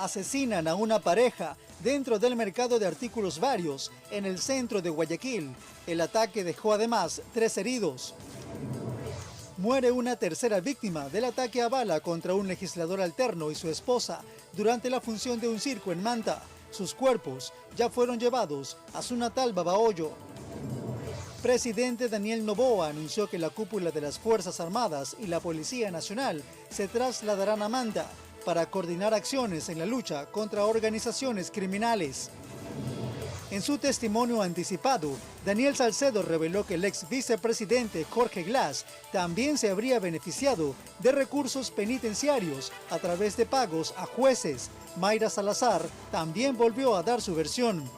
Asesinan a una pareja dentro del mercado de artículos varios en el centro de Guayaquil. El ataque dejó además 3 heridos. Muere una tercera víctima del ataque a bala contra un legislador alterno y su esposa durante la función de un circo en Manta. Sus cuerpos ya fueron llevados a su natal Babahoyo. Presidente Daniel Noboa anunció que la cúpula de las Fuerzas Armadas y la Policía Nacional se trasladarán a Manta para coordinar acciones en la lucha contra organizaciones criminales. En su testimonio anticipado, Daniel Salcedo reveló que el ex vicepresidente Jorge Glass también se habría beneficiado de recursos penitenciarios a través de pagos a jueces. Mayra Salazar también volvió a dar su versión.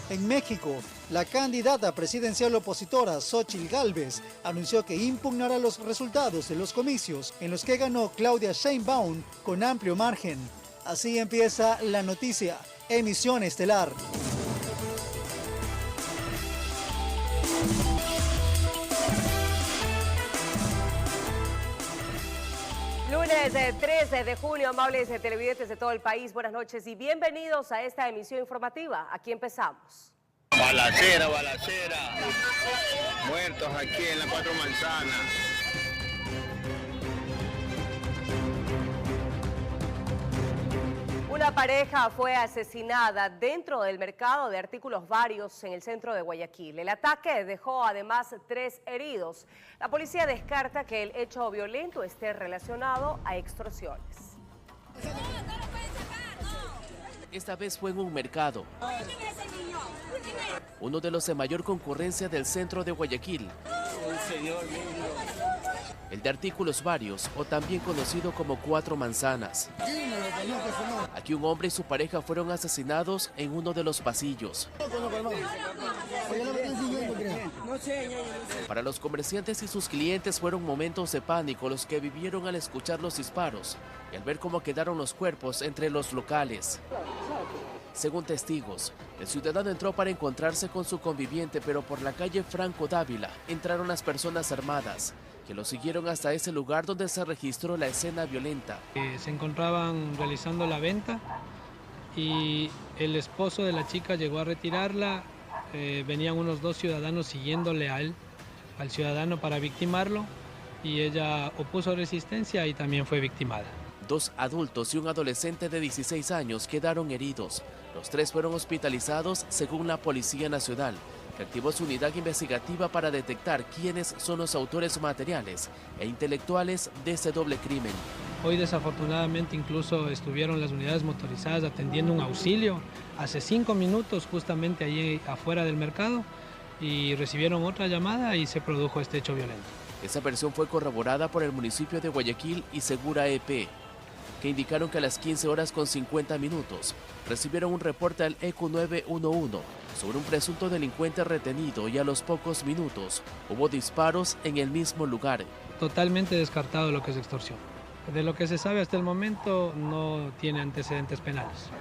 En México, la candidata presidencial opositora Xóchitl Gálvez anunció que impugnará los resultados de los comicios en los que ganó Claudia Sheinbaum con amplio margen. Así empieza la noticia. Emisión estelar. Lunes 13 de junio, amables televidentes de todo el país, buenas noches y bienvenidos a esta emisión informativa. Aquí empezamos. Balacera, muertos aquí en la Cuatro Manzanas. Una pareja fue asesinada dentro del mercado de artículos varios en el centro de Guayaquil. El ataque dejó además 3 heridos. La policía descarta que el hecho violento esté relacionado a extorsiones. Esta vez fue en un mercado, uno de los de mayor concurrencia del centro de Guayaquil. El de artículos varios, o también conocido como Cuatro Manzanas. Aquí un hombre y su pareja fueron asesinados en uno de los pasillos. Para los comerciantes y sus clientes fueron momentos de pánico los que vivieron al escuchar los disparos y al ver cómo quedaron los cuerpos entre los locales. Según testigos, el ciudadano entró para encontrarse con su conviviente, pero por la calle Franco Dávila entraron las personas armadas, que lo siguieron hasta ese lugar donde se registró la escena violenta. Se encontraban realizando la venta y el esposo de la chica llegó a retirarla. Venían unos 2 ciudadanos siguiéndole a él, al ciudadano, para victimarlo, y ella opuso resistencia y también fue victimada. 2 adultos y un adolescente de 16 años quedaron heridos. Los 3 fueron hospitalizados según la Policía Nacional, que activó su unidad investigativa para detectar quiénes son los autores materiales e intelectuales de ese doble crimen. Hoy desafortunadamente incluso estuvieron las unidades motorizadas atendiendo un auxilio hace 5 minutos justamente allí afuera del mercado y recibieron otra llamada y se produjo este hecho violento. Esa versión fue corroborada por el municipio de Guayaquil y Segura EP, que indicaron que a las 15 horas con 50 minutos recibieron un reporte al ECU 911 sobre un presunto delincuente retenido y a los pocos minutos hubo disparos en el mismo lugar. Totalmente descartado lo que es extorsión. De lo que se sabe hasta el momento no tiene antecedentes penales.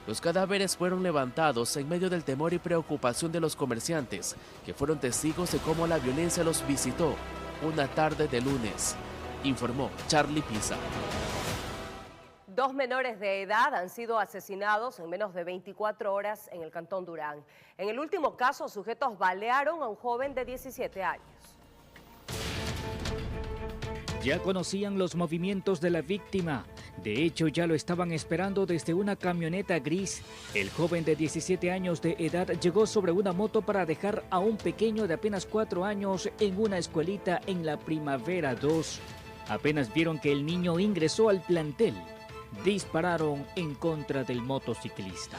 Los cadáveres fueron levantados en medio del temor y preocupación de los comerciantes, que fueron testigos de cómo la violencia los visitó una tarde de lunes, informó Charlie Pisa. 2 menores de edad han sido asesinados en menos de 24 horas en el Cantón Durán. En el último caso, sujetos balearon a un joven de 17 años. Ya conocían los movimientos de la víctima. De hecho, ya lo estaban esperando desde una camioneta gris. El joven de 17 años de edad llegó sobre una moto para dejar a un pequeño de apenas 4 años en una escuelita en la Primavera 2. Apenas vieron que el niño ingresó al plantel, dispararon en contra del motociclista.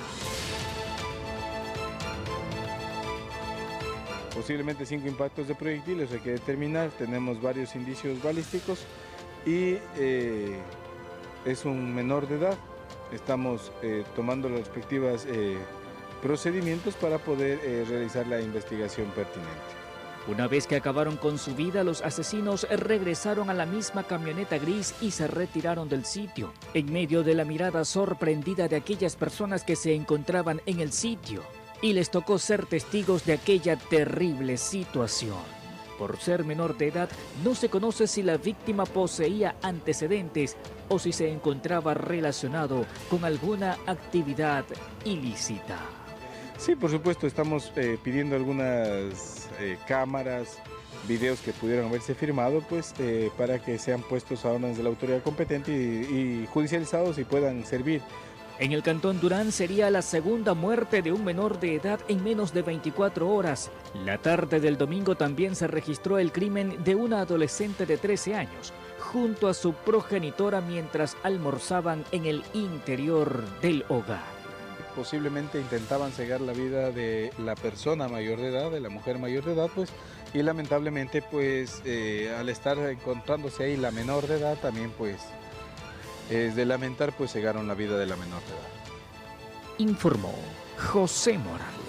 Posiblemente 5 impactos de proyectiles, hay que determinar, tenemos varios indicios balísticos y es un menor de edad. Estamos tomando los respectivos procedimientos para poder realizar la investigación pertinente. Una vez que acabaron con su vida, los asesinos regresaron a la misma camioneta gris y se retiraron del sitio, en medio de la mirada sorprendida de aquellas personas que se encontraban en el sitio, y les tocó ser testigos de aquella terrible situación. Por ser menor de edad, no se conoce si la víctima poseía antecedentes o si se encontraba relacionado con alguna actividad ilícita. Sí, por supuesto, estamos pidiendo algunas cámaras, videos que pudieran haberse firmado, pues para que sean puestos a órdenes de la autoridad competente y judicializados y puedan servir. En el Cantón Durán sería la segunda muerte de un menor de edad en menos de 24 horas. La tarde del domingo también se registró el crimen de una adolescente de 13 años, junto a su progenitora mientras almorzaban en el interior del hogar. Posiblemente intentaban cegar la vida de la persona mayor de edad, de la mujer mayor de edad, pues, y lamentablemente, pues, al estar encontrándose ahí la menor de edad, también, pues, es de lamentar, pues, cegaron la vida de la menor de edad. Informó José Morales.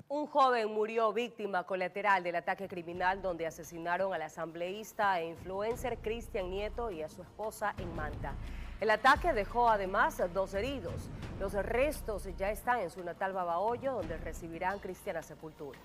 Un joven murió víctima colateral del ataque criminal donde asesinaron al asambleísta e influencer Cristian Nieto y a su esposa en Manta. El ataque dejó además 2 heridos. Los restos ya están en su natal Babahoyo, donde recibirán cristiana sepultura.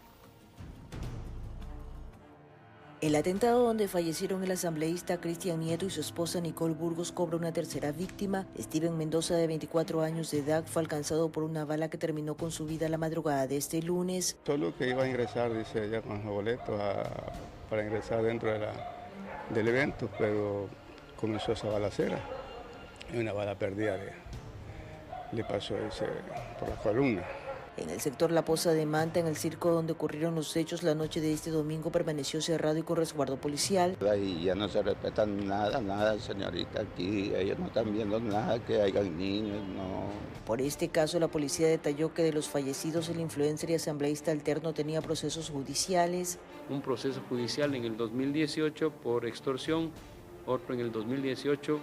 El atentado donde fallecieron el asambleísta Cristian Nieto y su esposa Nicole Burgos cobra una tercera víctima. Steven Mendoza, de 24 años de edad, fue alcanzado por una bala que terminó con su vida la madrugada de este lunes. Solo que iba a ingresar, dice, ya con los boletos para ingresar dentro del evento, pero comenzó esa balacera y una bala perdida le pasó por la columna. En el sector La Poza de Manta, en el circo donde ocurrieron los hechos, la noche de este domingo permaneció cerrado y con resguardo policial. Y ya no se respetan nada, señorita, aquí ellos no están viendo nada, que hayan niños, no. Por este caso, la policía detalló que de los fallecidos, el influencer y asambleísta alterno tenía procesos judiciales. Un proceso judicial en el 2018 por extorsión, otro en el 2018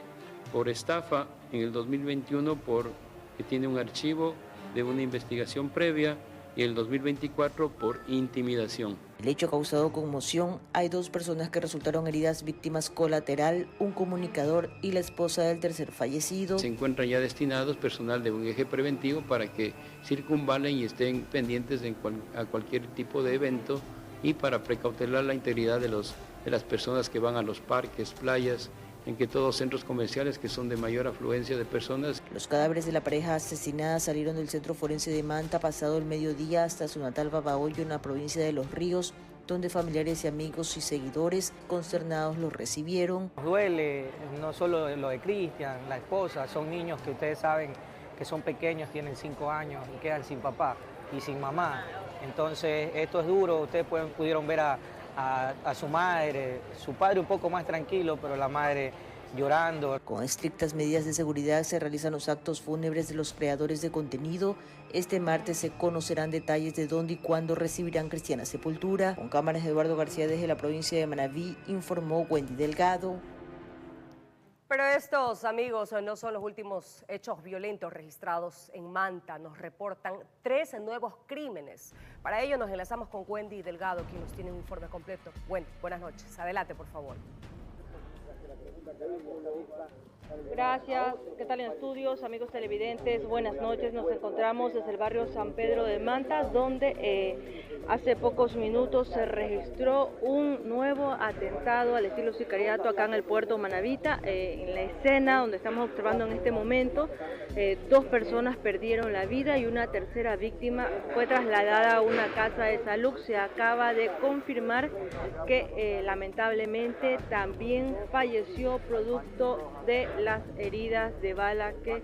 por estafa, en el 2021 que tiene un archivo de una investigación previa y el 2024 por intimidación. El hecho ha causado conmoción. Hay 2 personas que resultaron heridas, víctimas colateral, un comunicador y la esposa del tercer fallecido. Se encuentran ya destinados personal de un eje preventivo para que circunvalen y estén pendientes a cualquier tipo de evento y para precautelar la integridad de las personas que van a los parques, playas, en que todos centros comerciales que son de mayor afluencia de personas. Los cadáveres de la pareja asesinada salieron del centro forense de Manta pasado el mediodía hasta su natal Babahoyo, en la provincia de Los Ríos, donde familiares y amigos y seguidores consternados los recibieron. Nos duele no solo lo de Cristian, la esposa, son niños que ustedes saben que son pequeños, tienen 5 años y quedan sin papá y sin mamá. Entonces esto es duro, ustedes pudieron ver a su madre, su padre un poco más tranquilo, pero la madre llorando. Con estrictas medidas de seguridad se realizan los actos fúnebres de los creadores de contenido. Este martes se conocerán detalles de dónde y cuándo recibirán cristiana sepultura. Con cámaras de Eduardo García desde la provincia de Manabí, informó Wendy Delgado. Pero estos, amigos, no son los últimos hechos violentos registrados en Manta. Nos reportan 3 nuevos crímenes. Para ello nos enlazamos con Wendy Delgado, quien nos tiene un informe completo. Wendy, buenas noches. Adelante, por favor. Gracias. ¿Qué tal en estudios, amigos televidentes? Buenas noches. Nos encontramos desde el barrio San Pedro de Manta, donde hace pocos minutos se registró un nuevo atentado al estilo sicariato acá en el puerto Manavita. En la escena donde estamos observando en este momento, 2 personas perdieron la vida y una tercera víctima fue trasladada a una casa de salud. Se acaba de confirmar que lamentablemente también falleció producto de las heridas de bala que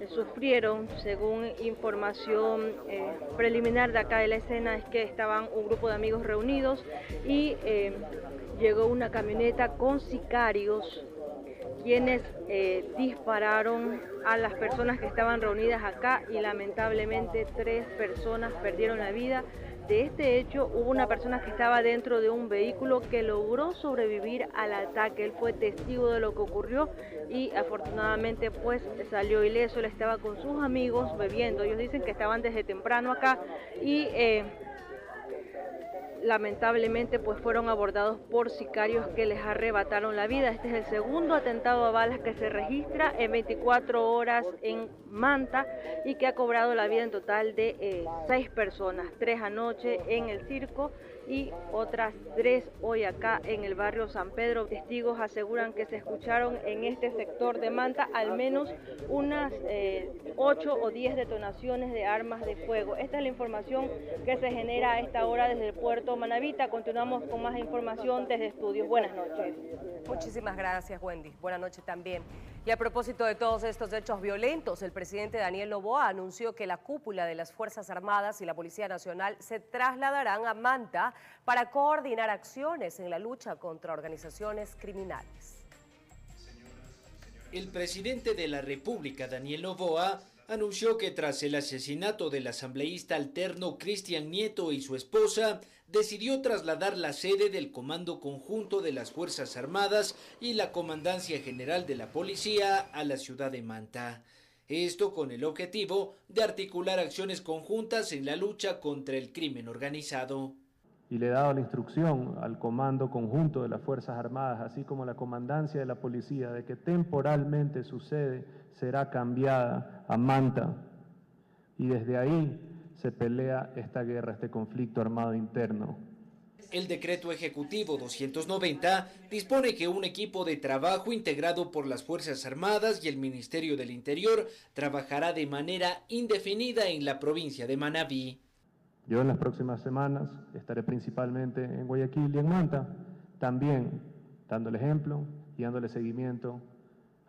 sufrieron. Según información preliminar de acá de la escena, es que estaban un grupo de amigos reunidos y llegó una camioneta con sicarios, quienes dispararon a las personas que estaban reunidas acá y lamentablemente 3 personas perdieron la vida. De este hecho, hubo una persona que estaba dentro de un vehículo que logró sobrevivir al ataque. Él fue testigo de lo que ocurrió y afortunadamente pues salió ileso. Él estaba con sus amigos bebiendo. Ellos dicen que estaban desde temprano acá y lamentablemente pues fueron abordados por sicarios que les arrebataron la vida. Este es el segundo atentado a balas que se registra en 24 horas en Manta y que ha cobrado la vida en total de 6 personas, 3 anoche en el circo y otras 3 hoy acá en el barrio San Pedro. Testigos aseguran que se escucharon en este sector de Manta al menos unas 8 o 10 detonaciones de armas de fuego. Esta es la información que se genera a esta hora desde el puerto Manavita. Continuamos con más información desde estudios. Buenas noches. Muchísimas gracias, Wendy. Buenas noches también. Y a propósito de todos estos hechos violentos, el presidente Daniel Noboa anunció que la cúpula de las Fuerzas Armadas y la Policía Nacional se trasladarán a Manta para coordinar acciones en la lucha contra organizaciones criminales. El presidente de la República, Daniel Noboa, anunció que tras el asesinato del asambleísta alterno Cristian Nieto y su esposa, decidió trasladar la sede del Comando Conjunto de las Fuerzas Armadas y la Comandancia General de la Policía a la ciudad de Manta. Esto con el objetivo de articular acciones conjuntas en la lucha contra el crimen organizado. Y le he dado la instrucción al Comando Conjunto de las Fuerzas Armadas, así como a la Comandancia de la Policía, de que temporalmente su sede será cambiada a Manta. Y desde ahí se pelea esta guerra, este conflicto armado interno. El decreto ejecutivo 290 dispone que un equipo de trabajo integrado por las Fuerzas Armadas y el Ministerio del Interior trabajará de manera indefinida en la provincia de Manabí. Yo en las próximas semanas estaré principalmente en Guayaquil y en Manta, también dando el ejemplo y dándole seguimiento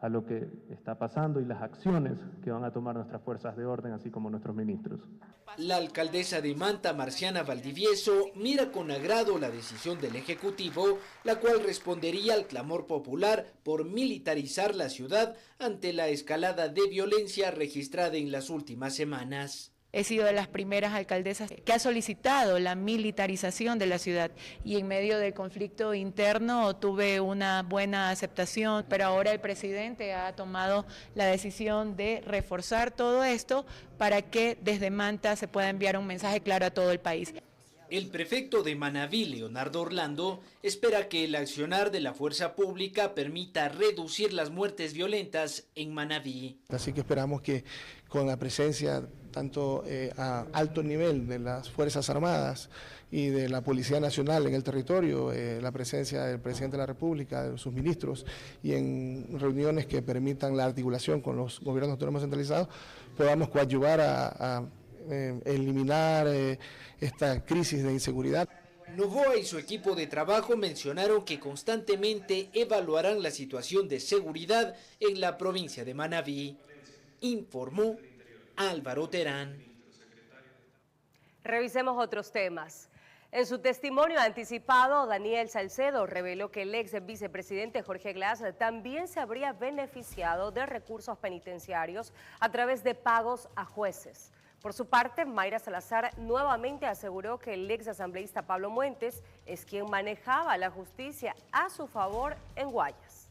a lo que está pasando y las acciones que van a tomar nuestras fuerzas de orden, así como nuestros ministros. La alcaldesa de Manta, Marciana Valdivieso, mira con agrado la decisión del Ejecutivo, la cual respondería al clamor popular por militarizar la ciudad ante la escalada de violencia registrada en las últimas semanas. He sido de las primeras alcaldesas que ha solicitado la militarización de la ciudad y en medio del conflicto interno tuve una buena aceptación, pero ahora el presidente ha tomado la decisión de reforzar todo esto para que desde Manta se pueda enviar un mensaje claro a todo el país. El prefecto de Manabí, Leonardo Orlando, espera que el accionar de la fuerza pública permita reducir las muertes violentas en Manabí. Así que esperamos que con la presencia tanto a alto nivel de las Fuerzas Armadas y de la Policía Nacional en el territorio, la presencia del presidente de la República, de sus ministros y en reuniones que permitan la articulación con los gobiernos autónomos centralizados, podamos coadyuvar a eliminar esta crisis de inseguridad. Noboa y su equipo de trabajo mencionaron que constantemente evaluarán la situación de seguridad en la provincia de Manabí, informó Álvaro Terán. Revisemos otros temas. En su testimonio anticipado, Daniel Salcedo reveló que el ex vicepresidente Jorge Glass también se habría beneficiado de recursos penitenciarios a través de pagos a jueces. Por su parte, Mayra Salazar nuevamente aseguró que el ex asambleísta Pablo Muentes es quien manejaba la justicia a su favor en Guayas.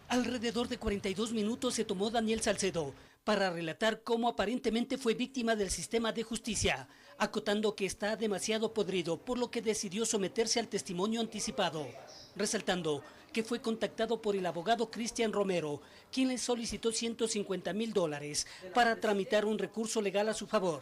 Alrededor de 42 minutos se tomó Daniel Salcedo para relatar cómo aparentemente fue víctima del sistema de justicia, acotando que está demasiado podrido, por lo que decidió someterse al testimonio anticipado, resaltando que fue contactado por el abogado Cristian Romero, quien le solicitó $150,000 para tramitar un recurso legal a su favor.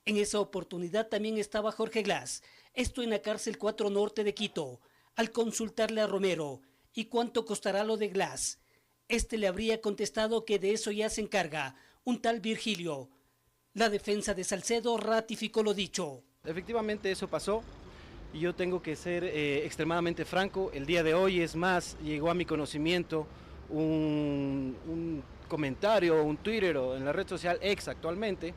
En esa oportunidad también estaba Jorge Glass, esto en la cárcel 4 Norte de Quito. Al consultarle a Romero, ¿y cuánto costará lo de Glass?, este le habría contestado que de eso ya se encarga un tal Virgilio. La defensa de Salcedo ratificó lo dicho. Efectivamente eso pasó y yo tengo que ser extremadamente franco. El día de hoy, es más, llegó a mi conocimiento un comentario, un Twitter o en la red social X actualmente,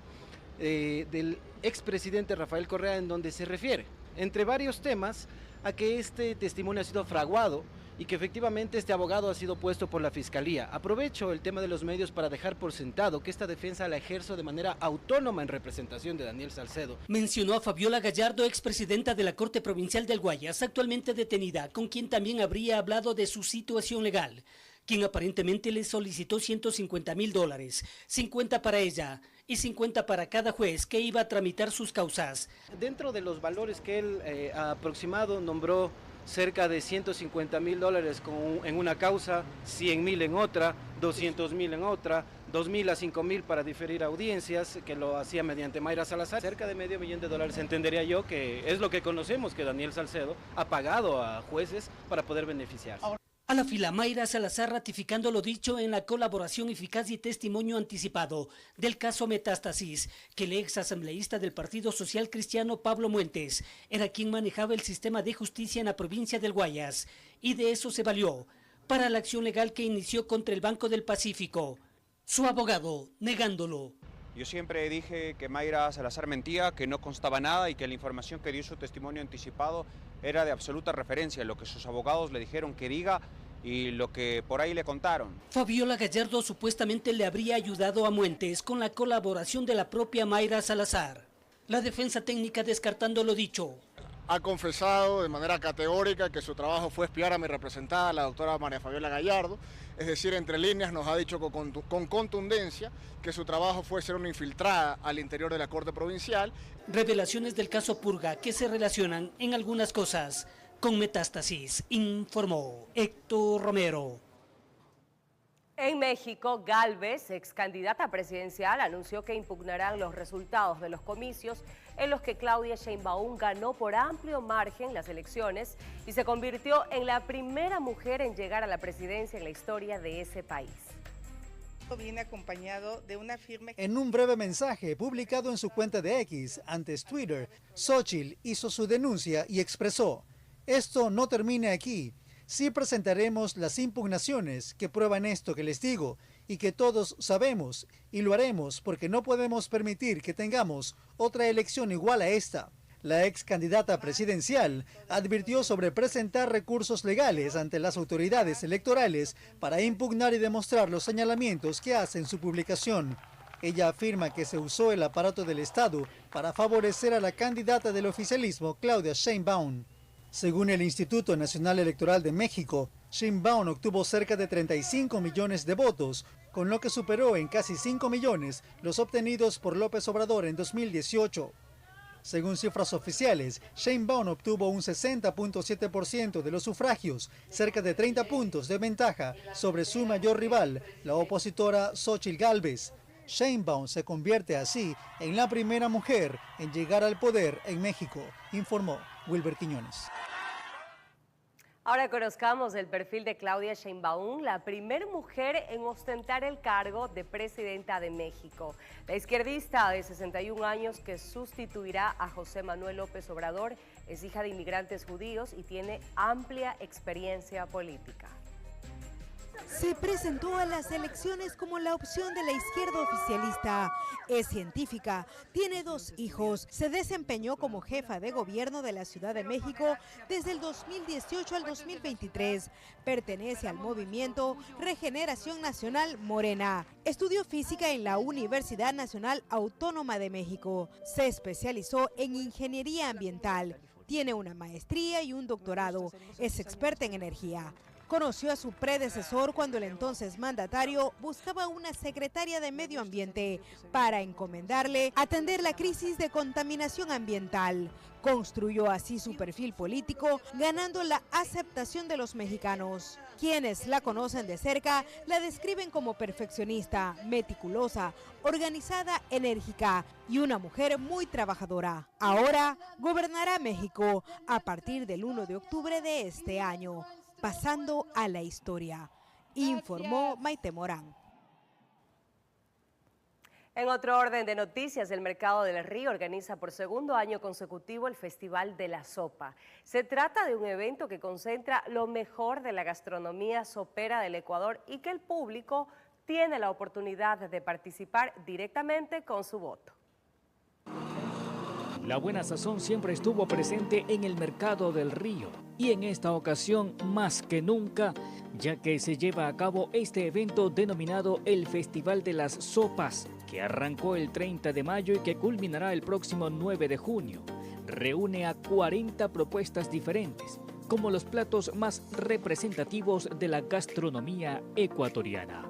del expresidente Rafael Correa, en donde se refiere, entre varios temas, a que este testimonio ha sido fraguado y que efectivamente este abogado ha sido puesto por la Fiscalía. Aprovecho el tema de los medios para dejar por sentado que esta defensa la ejerzo de manera autónoma en representación de Daniel Salcedo. Mencionó a Fabiola Gallardo, expresidenta de la Corte Provincial del Guayas, actualmente detenida, con quien también habría hablado de su situación legal, quien aparentemente le solicitó $150,000, 50 para ella y 50 para cada juez que iba a tramitar sus causas. Dentro de los valores que él ha aproximado, nombró cerca de $150.000 en una causa, 100.000 en otra, 200.000 en otra, 2.000 a 5.000 para diferir audiencias, que lo hacía mediante Mayra Salazar. Cerca de $500,000 entendería yo que es lo que conocemos que Daniel Salcedo ha pagado a jueces para poder beneficiarse. A la fila, Mayra Salazar ratificando lo dicho en la colaboración eficaz y testimonio anticipado del caso Metástasis, que el ex asambleísta del Partido Social Cristiano Pablo Muentes era quien manejaba el sistema de justicia en la provincia del Guayas, y de eso se valió para la acción legal que inició contra el Banco del Pacífico. Su abogado negándolo. Yo siempre dije que Mayra Salazar mentía, que no constaba nada y que la información que dio su testimonio anticipado era de absoluta referencia, lo que sus abogados le dijeron que diga y lo que por ahí le contaron. Fabiola Gallardo supuestamente le habría ayudado a Muentes con la colaboración de la propia Mayra Salazar. La defensa técnica descartando lo dicho. Ha confesado de manera categórica que su trabajo fue espiar a mi representada, la doctora María Fabiola Gallardo. Es decir, entre líneas nos ha dicho con contundencia que su trabajo fue ser una infiltrada al interior de la Corte Provincial. Revelaciones del caso Purga que se relacionan en algunas cosas con Metástasis, informó Héctor Romero. En México, Gálvez, ex candidata presidencial, anunció que impugnarán los resultados de los comicios en los que Claudia Sheinbaum ganó por amplio margen las elecciones y se convirtió en la primera mujer en llegar a la presidencia en la historia de ese país. Viene acompañado de una firme... En un breve mensaje publicado en su cuenta de X, antes Twitter, Xóchitl hizo su denuncia y expresó: "Esto no termina aquí. Sí presentaremos las impugnaciones que prueban esto que les digo y que todos sabemos, y lo haremos porque no podemos permitir que tengamos otra elección igual a esta". La ex candidata presidencial advirtió sobre presentar recursos legales ante las autoridades electorales para impugnar y demostrar los señalamientos que hace en su publicación. Ella afirma que se usó el aparato del Estado para favorecer a la candidata del oficialismo, Claudia Sheinbaum. Según el Instituto Nacional Electoral de México, Sheinbaum obtuvo cerca de 35 millones de votos, con lo que superó en casi 5 millones los obtenidos por López Obrador en 2018. Según cifras oficiales, Sheinbaum obtuvo un 60.7% de los sufragios, cerca de 30 puntos de ventaja sobre su mayor rival, la opositora Xóchitl Gálvez. Sheinbaum se convierte así en la primera mujer en llegar al poder en México, informó Wilber Quiñones. Ahora conozcamos el perfil de Claudia Sheinbaum, la primera mujer en ostentar el cargo de presidenta de México. La izquierdista de 61 años que sustituirá a José Manuel López Obrador es hija de inmigrantes judíos y tiene amplia experiencia política. Se presentó a las elecciones como la opción de la izquierda oficialista. Es científica, tiene 2 hijos, se desempeñó como jefa de gobierno de la Ciudad de México desde el 2018 al 2023. Pertenece al movimiento Regeneración Nacional Morena. Estudió física en la Universidad Nacional Autónoma de México. Se especializó en ingeniería ambiental. Tiene una maestría y un doctorado. Es experta en energía. Conoció a su predecesor cuando el entonces mandatario buscaba una secretaria de Medio Ambiente para encomendarle atender la crisis de contaminación ambiental. Construyó así su perfil político, ganando la aceptación de los mexicanos. Quienes la conocen de cerca la describen como perfeccionista, meticulosa, organizada, enérgica y una mujer muy trabajadora. Ahora gobernará México a partir del 1 de octubre de este año. Pasando a la historia, informó Maite Morán. En otro orden de noticias, el Mercado del Río organiza por segundo año consecutivo el Festival de la Sopa. Se trata de un evento que concentra lo mejor de la gastronomía sopera del Ecuador y que el público tiene la oportunidad de participar directamente con su voto. La buena sazón siempre estuvo presente en el Mercado del Río y en esta ocasión más que nunca, ya que se lleva a cabo este evento denominado el Festival de las Sopas, que arrancó el 30 de mayo y que culminará el próximo 9 de junio. Reúne a 40 propuestas diferentes, como los platos más representativos de la gastronomía ecuatoriana.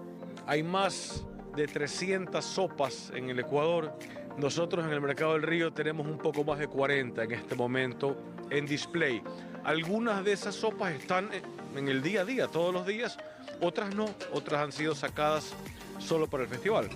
Hay más de 300 sopas en el Ecuador. Nosotros en el Mercado del Río tenemos un poco más de 40 en este momento en display. Algunas de esas sopas están en el día a día, todos los días, otras no, otras han sido sacadas solo para el festival.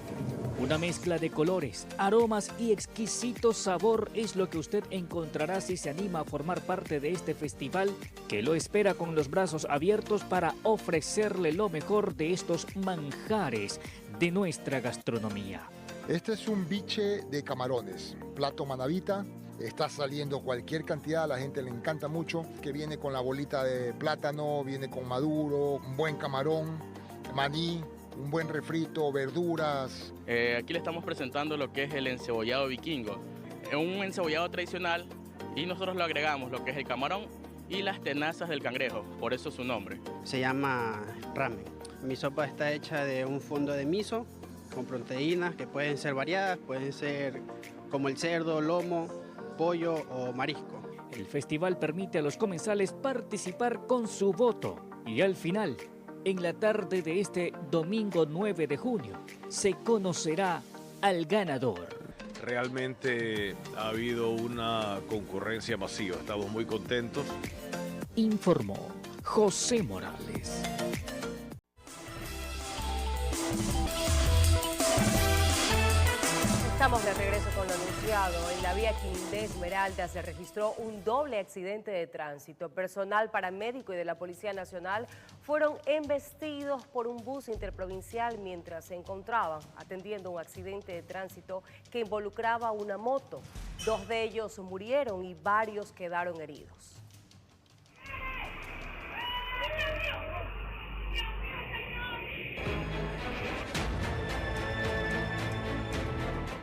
Una mezcla de colores, aromas y exquisito sabor es lo que usted encontrará si se anima a formar parte de este festival que lo espera con los brazos abiertos para ofrecerle lo mejor de estos manjares de nuestra gastronomía. Este es un biche de camarones, plato manavita. Está saliendo cualquier cantidad, a la gente le encanta mucho, que viene con la bolita de plátano, viene con maduro, un buen camarón, maní, un buen refrito, verduras. Aquí le estamos presentando lo que es el encebollado vikingo. Es un encebollado tradicional y nosotros lo agregamos lo que es el camarón y las tenazas del cangrejo, por eso su nombre. Se llama ramen. Mi sopa está hecha de un fondo de miso con proteínas que pueden ser variadas, pueden ser como el cerdo, lomo, pollo o marisco. El festival permite a los comensales participar con su voto y al final, en la tarde de este domingo 9 de junio, se conocerá al ganador. Realmente ha habido una concurrencia masiva, estamos muy contentos. Informó José Morales. Estamos de regreso con lo anunciado. En la vía Quinindé Esmeralda se registró un doble accidente de tránsito. Personal paramédico y de la Policía Nacional fueron embestidos por un bus interprovincial mientras se encontraban atendiendo un accidente de tránsito que involucraba una moto. 2 de ellos murieron y varios quedaron heridos.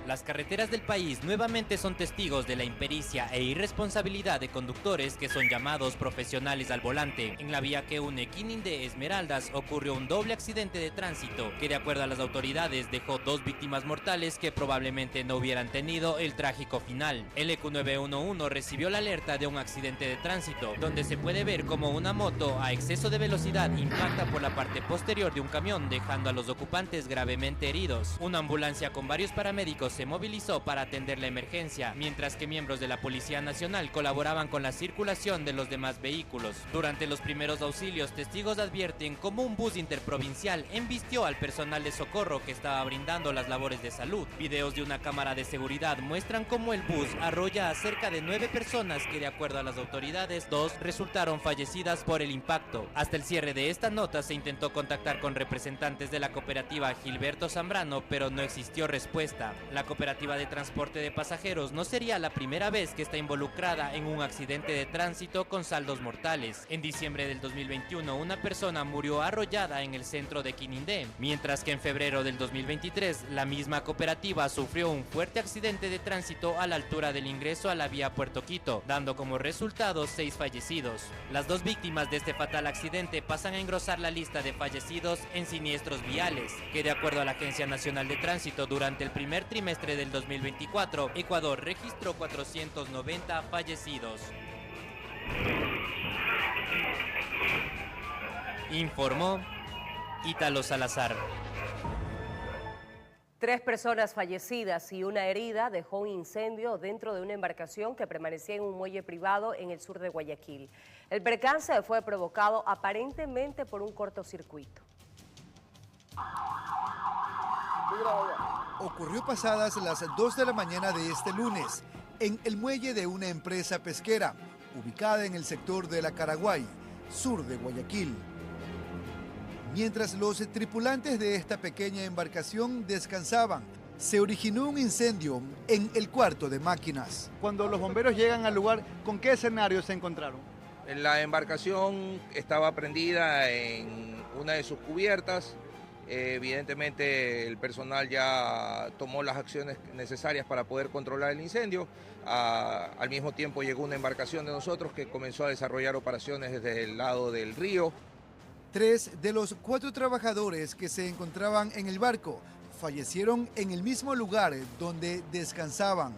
Las carreteras del país nuevamente son testigos de la impericia e irresponsabilidad de conductores que son llamados profesionales al volante. En la vía que une Quinindé Esmeraldas ocurrió un doble accidente de tránsito que, de acuerdo a las autoridades, dejó 2 víctimas mortales que probablemente no hubieran tenido el trágico final. El EQ 911 recibió la alerta de un accidente de tránsito, donde se puede ver como una moto a exceso de velocidad impacta por la parte posterior de un camión, dejando a los ocupantes gravemente heridos. Una ambulancia con varios paramédicos se movilizó para atender la emergencia, mientras que miembros de la Policía Nacional colaboraban con la circulación de los demás vehículos. Durante los primeros auxilios, testigos advierten cómo un bus interprovincial embistió al personal de socorro que estaba brindando las labores de salud. Videos de una cámara de seguridad muestran cómo el bus arrolla a cerca de 9 personas que, de acuerdo a las autoridades, 2 resultaron fallecidas por el impacto. Hasta el cierre de esta nota se intentó contactar con representantes de la cooperativa Gilberto Zambrano, pero no existió respuesta. La cooperativa de transporte de pasajeros no sería la primera vez que está involucrada en un accidente de tránsito con saldos mortales. En diciembre del 2021, una persona murió arrollada en el centro de Quinindé, mientras que en febrero del 2023, la misma cooperativa sufrió un fuerte accidente de tránsito a la altura del ingreso a la vía Puerto Quito, dando como resultado 6 fallecidos. Las 2 víctimas de este fatal accidente pasan a engrosar la lista de fallecidos en siniestros viales, que, de acuerdo a la Agencia Nacional de Tránsito, durante el primer trimestre del 2024, Ecuador registró 490 fallecidos. Informó Ítalo Salazar. 3 personas fallecidas y una herida dejó un incendio dentro de una embarcación que permanecía en un muelle privado en el sur de Guayaquil. El percance fue provocado aparentemente por un cortocircuito. Ocurrió pasadas las 2 de la mañana de este lunes en el muelle de una empresa pesquera ubicada en el sector de la Caraguay, sur de Guayaquil. Mientras los tripulantes de esta pequeña embarcación descansaban, se originó un incendio en el cuarto de máquinas. Cuando los bomberos llegan al lugar, ¿con qué escenario se encontraron? La embarcación estaba prendida en una de sus cubiertas. Evidentemente el personal ya tomó las acciones necesarias para poder controlar el incendio. Al mismo tiempo llegó una embarcación de nosotros que comenzó a desarrollar operaciones desde el lado del río. 3 de los 4 trabajadores que se encontraban en el barco fallecieron en el mismo lugar donde descansaban.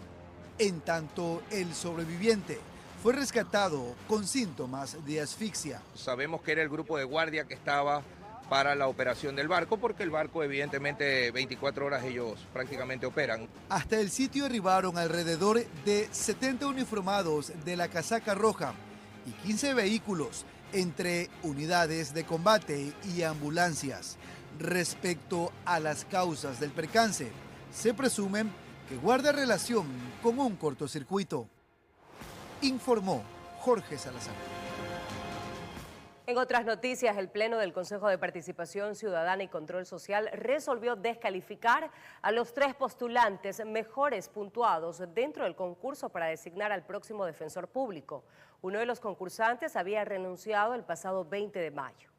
En tanto, el sobreviviente fue rescatado con síntomas de asfixia. Sabemos que era el grupo de guardia que estaba para la operación del barco, porque el barco evidentemente 24 horas ellos prácticamente operan. Hasta el sitio arribaron alrededor de 70 uniformados de la casaca roja y 15 vehículos, entre unidades de combate y ambulancias. Respecto a las causas del percance, se presumen que guarda relación con un cortocircuito. Informó Jorge Salazar. En otras noticias, el Pleno del Consejo de Participación Ciudadana y Control Social resolvió descalificar a los 3 postulantes mejores puntuados dentro del concurso para designar al próximo defensor público. Uno de los concursantes había renunciado el pasado 20 de mayo.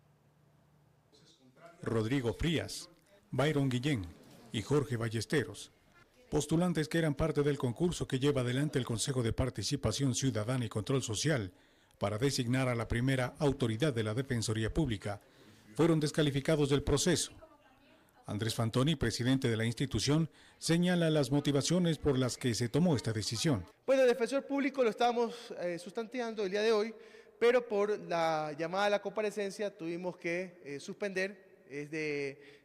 Rodrigo Frías, Byron Guillén y Jorge Ballesteros, postulantes que eran parte del concurso que lleva adelante el Consejo de Participación Ciudadana y Control Social para designar a la primera autoridad de la Defensoría Pública, fueron descalificados del proceso. Andrés Fantoni, presidente de la institución, señala las motivaciones por las que se tomó esta decisión. Bueno, el defensor público lo estamos sustanteando el día de hoy, pero por la llamada a la comparecencia tuvimos que suspender.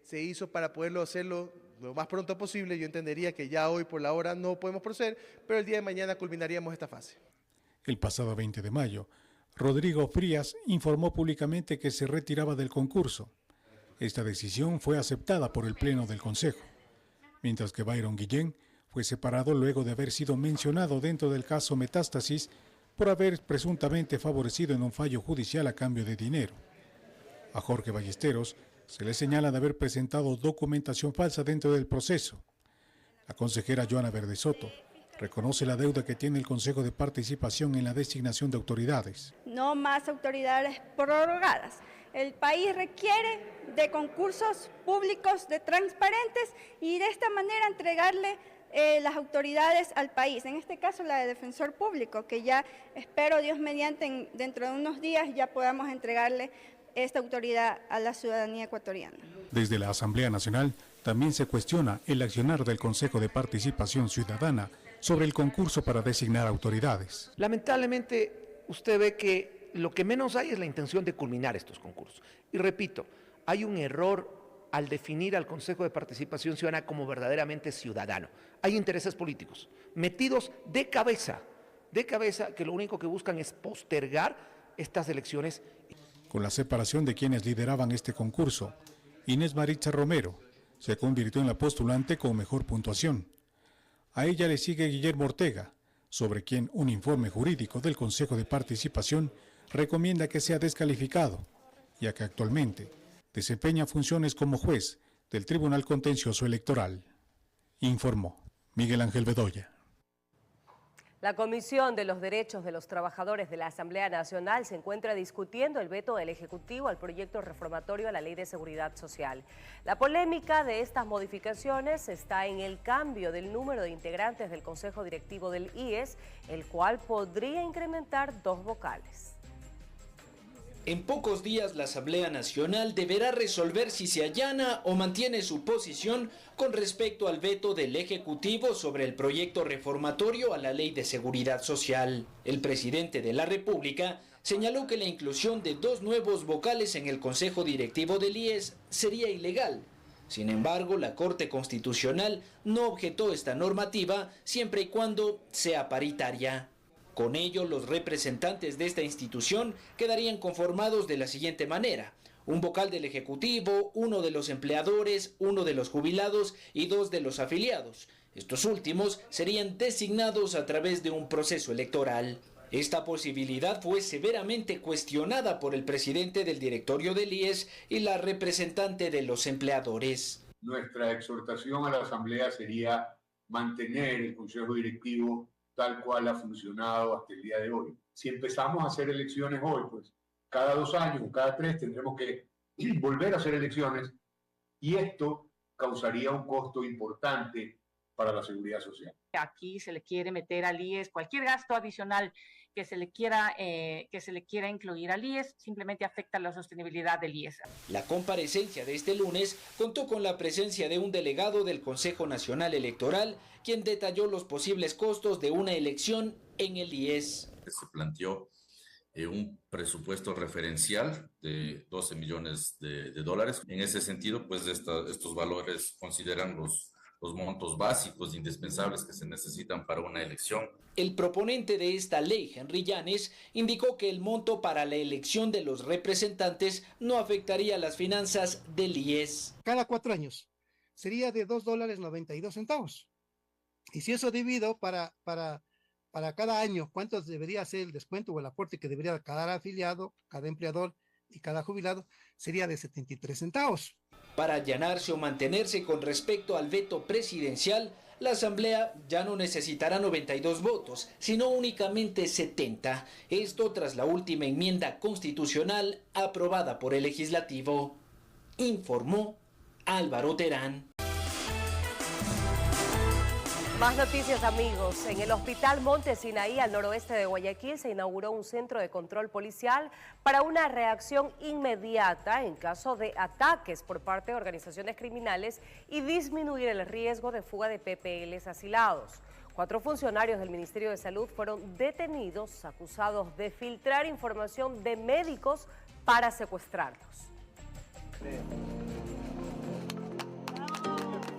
Se hizo para poderlo hacerlo lo más pronto posible. Yo entendería que ya hoy por la hora no podemos proceder, pero el día de mañana culminaríamos esta fase. El pasado 20 de mayo, Rodrigo Frías informó públicamente que se retiraba del concurso. Esta decisión fue aceptada por el Pleno del Consejo, mientras que Byron Guillén fue separado luego de haber sido mencionado dentro del caso Metástasis por haber presuntamente favorecido en un fallo judicial a cambio de dinero. A Jorge Ballesteros se le señala de haber presentado documentación falsa dentro del proceso. La consejera Joana Verde Soto reconoce la deuda que tiene el Consejo de Participación en la designación de autoridades. No más autoridades prorrogadas. El país requiere de concursos públicos, de transparentes, y de esta manera entregarle las autoridades al país. En este caso la de defensor público, que ya espero Dios mediante dentro de unos días ya podamos entregarle esta autoridad a la ciudadanía ecuatoriana. Desde la Asamblea Nacional también se cuestiona el accionar del Consejo de Participación Ciudadana sobre el concurso para designar autoridades. Lamentablemente, usted ve que lo que menos hay es la intención de culminar estos concursos. Y repito, hay un error al definir al Consejo de Participación Ciudadana como verdaderamente ciudadano. Hay intereses políticos metidos de cabeza, que lo único que buscan es postergar estas elecciones. Con la separación de quienes lideraban este concurso, Inés Maritza Romero se convirtió en la postulante con mejor puntuación. A ella le sigue Guillermo Ortega, sobre quien un informe jurídico del Consejo de Participación recomienda que sea descalificado, ya que actualmente desempeña funciones como juez del Tribunal Contencioso Electoral. Informó Miguel Ángel Bedoya. La Comisión de los Derechos de los Trabajadores de la Asamblea Nacional se encuentra discutiendo el veto del Ejecutivo al proyecto reformatorio a la Ley de Seguridad Social. La polémica de estas modificaciones está en el cambio del número de integrantes del Consejo Directivo del IES, el cual podría incrementar 2 vocales. En pocos días la Asamblea Nacional deberá resolver si se allana o mantiene su posición con respecto al veto del Ejecutivo sobre el proyecto reformatorio a la Ley de Seguridad Social. El presidente de la República señaló que la inclusión de 2 nuevos vocales en el Consejo Directivo del IES sería ilegal. Sin embargo, la Corte Constitucional no objetó esta normativa siempre y cuando sea paritaria. Con ello, los representantes de esta institución quedarían conformados de la siguiente manera: un vocal del Ejecutivo, 1 de los empleadores, 1 de los jubilados y 2 de los afiliados. Estos últimos serían designados a través de un proceso electoral. Esta posibilidad fue severamente cuestionada por el presidente del directorio del IES y la representante de los empleadores. Nuestra exhortación a la Asamblea sería mantener el Consejo Directivo tal cual ha funcionado hasta el día de hoy. Si empezamos a hacer elecciones hoy, pues cada 2 años, cada 3 tendremos que volver a hacer elecciones, y esto causaría un costo importante para la seguridad social. Aquí se le quiere meter al IES cualquier gasto adicional que se le quiera incluir al IES, simplemente afecta la sostenibilidad del IES. La comparecencia de este lunes contó con la presencia de un delegado del Consejo Nacional Electoral, quien detalló los posibles costos de una elección en el IES. Se planteó un presupuesto referencial de 12 millones de dólares. En ese sentido, pues estos valores consideran los los montos básicos indispensables que se necesitan para una elección. El proponente de esta ley, Henry Llanes, indicó que el monto para la elección de los representantes no afectaría las finanzas del IES. Cada 4 años sería de $2.92. Y si eso divido para cada año, ¿cuánto debería ser el descuento o el aporte que debería cada afiliado, cada empleador y cada jubilado? Sería de 73 centavos. Para allanarse o mantenerse con respecto al veto presidencial, la Asamblea ya no necesitará 92 votos, sino únicamente 70. Esto tras la última enmienda constitucional aprobada por el Legislativo. Informó Álvaro Terán. Más noticias, amigos. En el Hospital Monte Sinaí, al noroeste de Guayaquil, se inauguró un centro de control policial para una reacción inmediata en caso de ataques por parte de organizaciones criminales y disminuir el riesgo de fuga de PPLs asilados. 4 funcionarios del Ministerio de Salud fueron detenidos, acusados de filtrar información de médicos para secuestrarlos.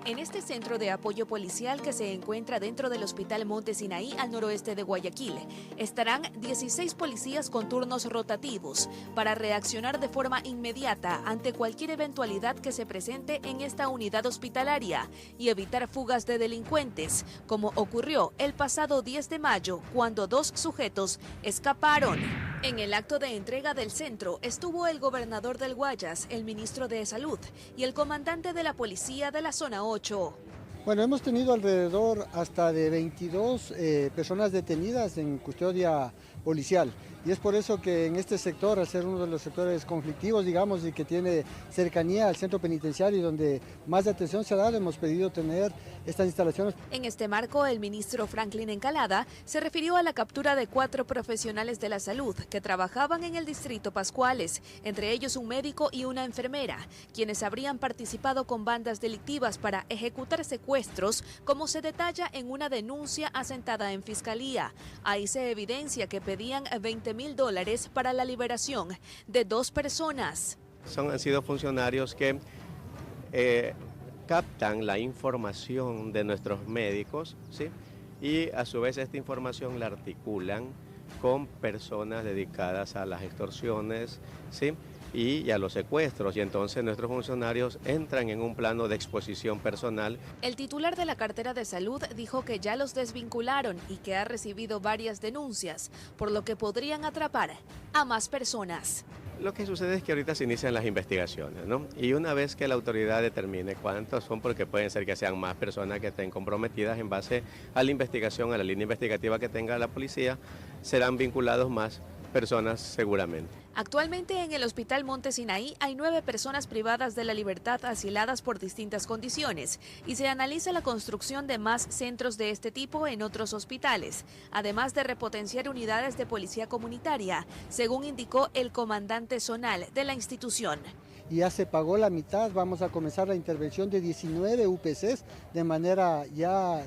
En este centro de apoyo policial que se encuentra dentro del Hospital Monte Sinaí al noroeste de Guayaquil, estarán 16 policías con turnos rotativos para reaccionar de forma inmediata ante cualquier eventualidad que se presente en esta unidad hospitalaria y evitar fugas de delincuentes, como ocurrió el pasado 10 de mayo cuando 2 sujetos escaparon. En el acto de entrega del centro estuvo el gobernador del Guayas, el ministro de Salud y el comandante de la policía de la zona 8. Bueno, hemos tenido alrededor hasta de 22 personas detenidas en custodia policial. Y es por eso que en este sector, al ser uno de los sectores conflictivos, digamos, y que tiene cercanía al centro penitenciario y donde más atención se da, hemos pedido tener estas instalaciones. En este marco, el ministro Franklin Encalada se refirió a la captura de 4 profesionales de la salud que trabajaban en el distrito Pascuales, entre ellos un médico y una enfermera, quienes habrían participado con bandas delictivas para ejecutar secuestros, como se detalla en una denuncia asentada en Fiscalía. Ahí se evidencia que pedían $20.000 para la liberación de 2 personas. Han sido funcionarios que captan la información de nuestros médicos, ¿sí? Y a su vez esta información la articulan con personas dedicadas a las extorsiones, ¿sí? Y a los secuestros, y entonces nuestros funcionarios entran en un plano de exposición personal. El titular de la cartera de salud dijo que ya los desvincularon y que ha recibido varias denuncias, por lo que podrían atrapar a más personas. Lo que sucede es que ahorita se inician las investigaciones, ¿no? Y una vez que la autoridad determine cuántos son, porque pueden ser que sean más personas que estén comprometidas en base a la investigación, a la línea investigativa que tenga la policía, serán vinculados más personas seguramente. Actualmente en el Hospital Monte Sinaí hay 9 personas privadas de la libertad asiladas por distintas condiciones y se analiza la construcción de más centros de este tipo en otros hospitales, además de repotenciar unidades de policía comunitaria, según indicó el comandante zonal de la institución. Ya se pagó la mitad, vamos a comenzar la intervención de 19 UPCs de manera ya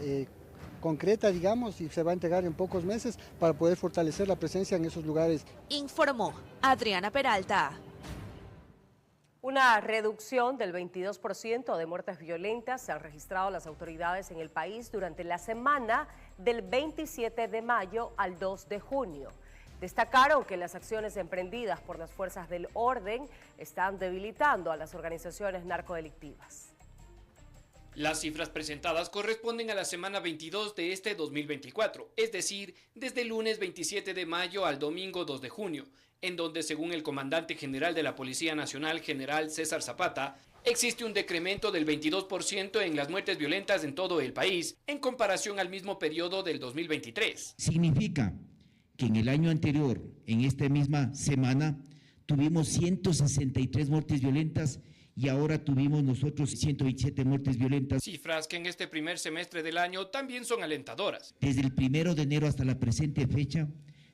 concreta, digamos, y se va a entregar en pocos meses para poder fortalecer la presencia en esos lugares. Informó Adriana Peralta. Una reducción del 22% de muertes violentas se han registrado las autoridades en el país durante la semana del 27 de mayo al 2 de junio. Destacaron que las acciones emprendidas por las fuerzas del orden están debilitando a las organizaciones narcodelictivas. Las cifras presentadas corresponden a la semana 22 de este 2024, es decir, desde el lunes 27 de mayo al domingo 2 de junio, en donde, según el comandante general de la Policía Nacional, general César Zapata, existe un decremento del 22% en las muertes violentas en todo el país, en comparación al mismo periodo del 2023. Significa que en el año anterior, en esta misma semana, tuvimos 163 muertes violentas y ahora tuvimos nosotros 127 muertes violentas. Cifras que en este primer semestre del año también son alentadoras. Desde el 1 de enero hasta la presente fecha,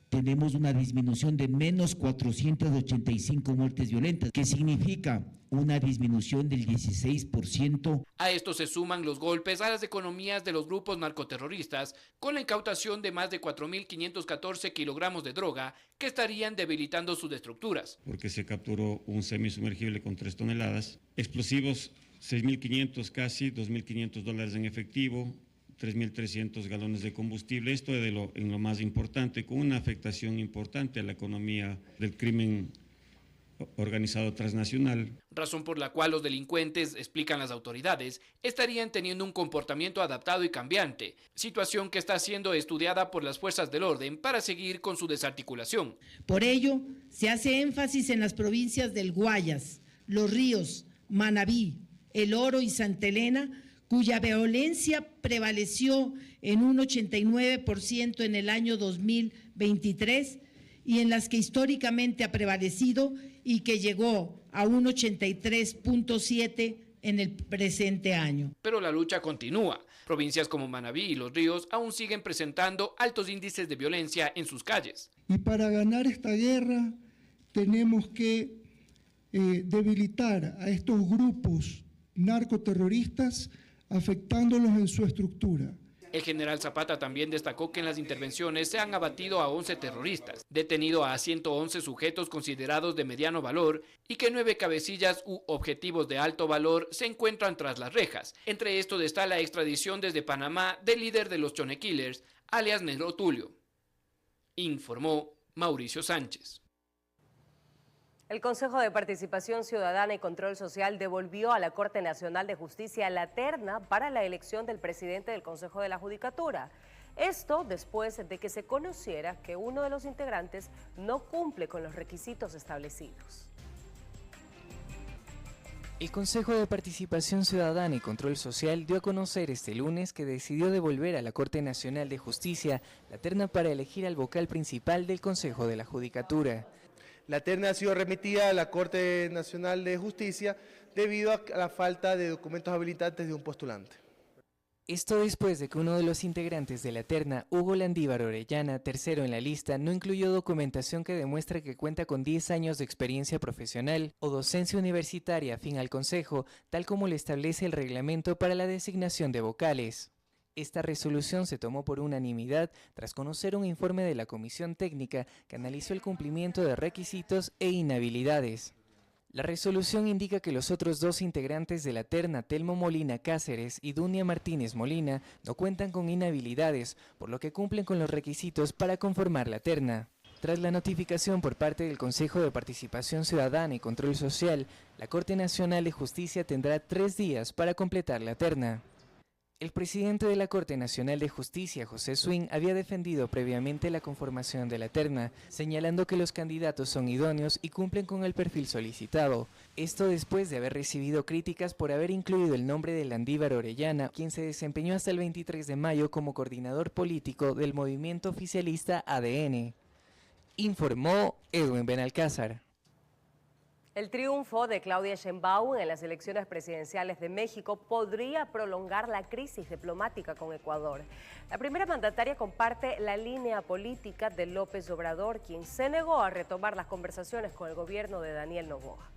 tenemos una disminución de menos 485 muertes violentas, que significa una disminución del 16%. A esto se suman los golpes a las economías de los grupos narcoterroristas, con la incautación de más de 4.514 kilogramos de droga que estarían debilitando sus estructuras. Porque se capturó un semisumergible con 3 toneladas, explosivos 6.500 casi, $2.500 en efectivo, 3.300 galones de combustible. Esto es en lo más importante, con una afectación importante a la economía del crimen organizado transnacional. Razón por la cual los delincuentes, explican las autoridades, estarían teniendo un comportamiento adaptado y cambiante, situación que está siendo estudiada por las fuerzas del orden para seguir con su desarticulación. Por ello, se hace énfasis en las provincias del Guayas, Los Ríos, Manabí, El Oro y Santa Elena, cuya violencia prevaleció en un 89% en el año 2023 y en las que históricamente ha prevalecido y que llegó a un 83.7% en el presente año. Pero la lucha continúa. Provincias como Manabí y Los Ríos aún siguen presentando altos índices de violencia en sus calles. Y para ganar esta guerra tenemos que debilitar a estos grupos narcoterroristas, afectándolos en su estructura. El general Zapata también destacó que en las intervenciones se han abatido a 11 terroristas, detenido a 111 sujetos considerados de mediano valor y que 9 cabecillas u objetivos de alto valor se encuentran tras las rejas. Entre estos está la extradición desde Panamá del líder de los Chone Killers, alias Negro Tulio. Informó Mauricio Sánchez. El Consejo de Participación Ciudadana y Control Social devolvió a la Corte Nacional de Justicia la terna para la elección del presidente del Consejo de la Judicatura. Esto después de que se conociera que uno de los integrantes no cumple con los requisitos establecidos. El Consejo de Participación Ciudadana y Control Social dio a conocer este lunes que decidió devolver a la Corte Nacional de Justicia la terna para elegir al vocal principal del Consejo de la Judicatura. La terna ha sido remitida a la Corte Nacional de Justicia debido a la falta de documentos habilitantes de un postulante. Esto después de que uno de los integrantes de la terna, Hugo Landívar Orellana, tercero en la lista, no incluyó documentación que demuestra que cuenta con 10 años de experiencia profesional o docencia universitaria afín al Consejo, tal como lo establece el reglamento para la designación de vocales. Esta resolución se tomó por unanimidad tras conocer un informe de la Comisión Técnica que analizó el cumplimiento de requisitos e inhabilidades. La resolución indica que los otros dos integrantes de la terna, Telmo Molina Cáceres y Dunia Martínez Molina, no cuentan con inhabilidades, por lo que cumplen con los requisitos para conformar la terna. Tras la notificación por parte del Consejo de Participación Ciudadana y Control Social, la Corte Nacional de Justicia tendrá 3 días para completar la terna. El presidente de la Corte Nacional de Justicia, José Swing, había defendido previamente la conformación de la terna, señalando que los candidatos son idóneos y cumplen con el perfil solicitado. Esto después de haber recibido críticas por haber incluido el nombre de Landívar Orellana, quien se desempeñó hasta el 23 de mayo como coordinador político del movimiento oficialista ADN. Informó Edwin Benalcázar. El triunfo de Claudia Sheinbaum en las elecciones presidenciales de México podría prolongar la crisis diplomática con Ecuador. La primera mandataria comparte la línea política de López Obrador, quien se negó a retomar las conversaciones con el gobierno de Daniel Noboa.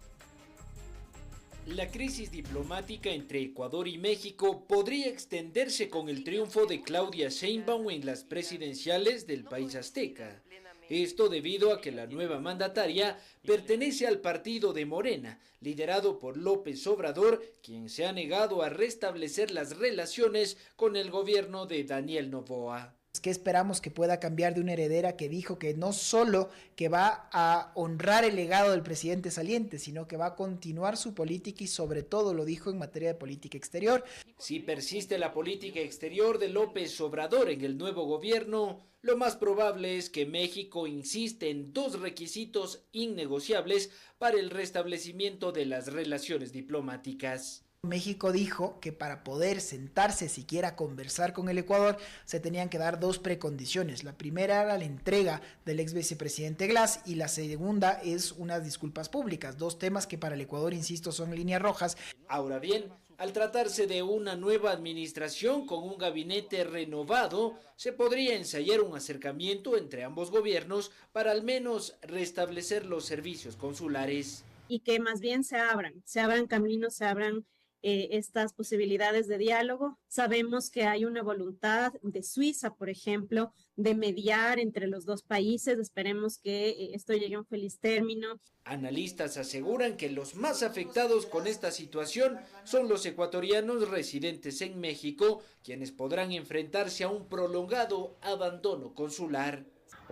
La crisis diplomática entre Ecuador y México podría extenderse con el triunfo de Claudia Sheinbaum en las presidenciales del país azteca. Esto debido a que la nueva mandataria pertenece al partido de Morena, liderado por López Obrador, quien se ha negado a restablecer las relaciones con el gobierno de Daniel Noboa. ¿Qué esperamos que pueda cambiar de una heredera que dijo que no solo que va a honrar el legado del presidente saliente, sino que va a continuar su política y sobre todo lo dijo en materia de política exterior? Si persiste la política exterior de López Obrador en el nuevo gobierno, lo más probable es que México insiste en 2 requisitos innegociables para el restablecimiento de las relaciones diplomáticas. México dijo que para poder sentarse siquiera a conversar con el Ecuador se tenían que dar 2 precondiciones. La primera era la entrega del ex vicepresidente Glass y la segunda es unas disculpas públicas. 2 temas que para el Ecuador, insisto, son líneas rojas. Ahora bien, al tratarse de una nueva administración con un gabinete renovado, se podría ensayar un acercamiento entre ambos gobiernos para al menos restablecer los servicios consulares. Y que más bien se abran caminos, se abran estas posibilidades de diálogo. Sabemos que hay una voluntad de Suiza, por ejemplo, de mediar entre los dos países. Esperemos que esto llegue a un feliz término. Analistas aseguran que los más afectados con esta situación son los ecuatorianos residentes en México, quienes podrán enfrentarse a un prolongado abandono consular.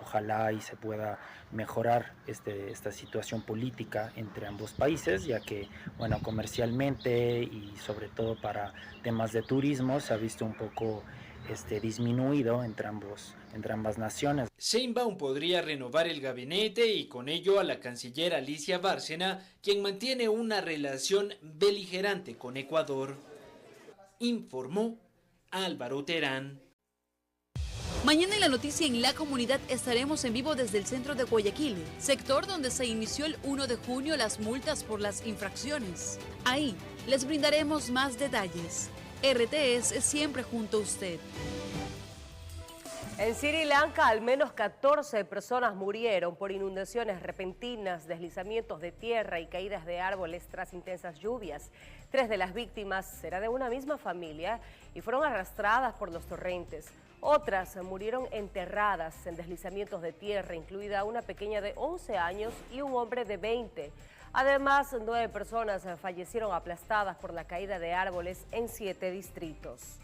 Ojalá y se pueda mejorar esta situación política entre ambos países, ya que, bueno, comercialmente y sobre todo para temas de turismo se ha visto un poco disminuido entre ambas naciones. Sheinbaum podría renovar el gabinete y con ello a la canciller Alicia Bárcena, quien mantiene una relación beligerante con Ecuador. Informó Álvaro Terán. Mañana en La Noticia en la Comunidad estaremos en vivo desde el centro de Guayaquil, sector donde se inició el 1 de junio las multas por las infracciones. Ahí les brindaremos más detalles. RTS siempre junto a usted. En Sri Lanka, al menos 14 personas murieron por inundaciones repentinas, deslizamientos de tierra y caídas de árboles tras intensas lluvias. 3 de las víctimas eran de una misma familia y fueron arrastradas por los torrentes. Otras murieron enterradas en deslizamientos de tierra, incluida una pequeña de 11 años y un hombre de 20. Además, 9 personas fallecieron aplastadas por la caída de árboles en 7 distritos.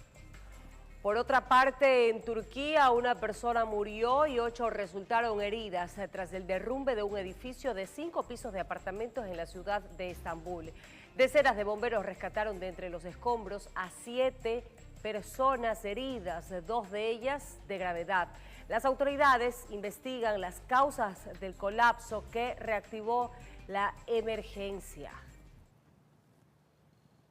Por otra parte, en Turquía, una persona murió y 8 resultaron heridas tras el derrumbe de un edificio de 5 pisos de apartamentos en la ciudad de Estambul. Decenas de bomberos rescataron de entre los escombros a 7 personas heridas, 2 de ellas de gravedad. Las autoridades investigan las causas del colapso que reactivó la emergencia.